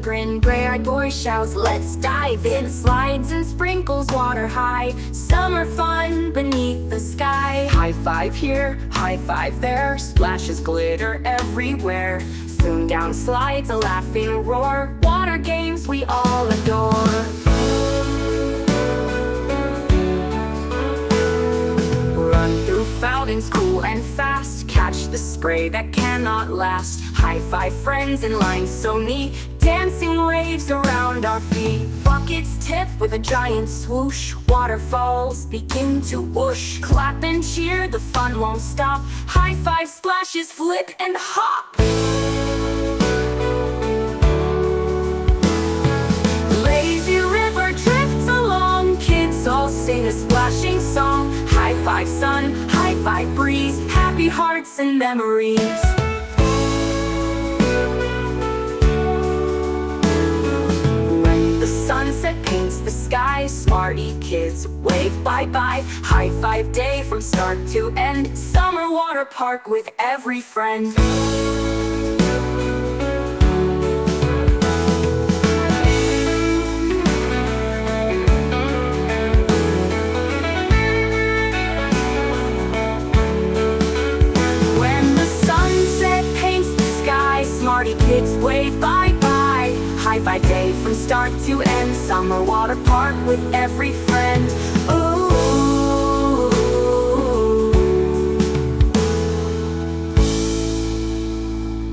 grin, gray-eyed boy shouts, let's dive in. Slides and sprinkles, water high, summer fun beneath the sky. High five here, high five there, splashes glitter everywhere. Soon down slides, a laughing roar, water games we all adore. Run through fountains cool and fast, catch the spray that cannot last. High five friends in lines so neat, dancing waves around our feet. Buckets tip with a giant swoosh, waterfalls begin to whoosh. Clap and cheer, the fun won't stop, high five splashes flip and hop. Lazy river drifts along, kids all sing a splashing song. High five sun, high five breeze, happy hearts and memories. When the sunset paints the sky, Smarty Kids wave bye-bye. High five day from start to end, summer water park with every friend. Smarty Kids wave bye-bye. High five day from start to end, summer water park with every friend. Ooh.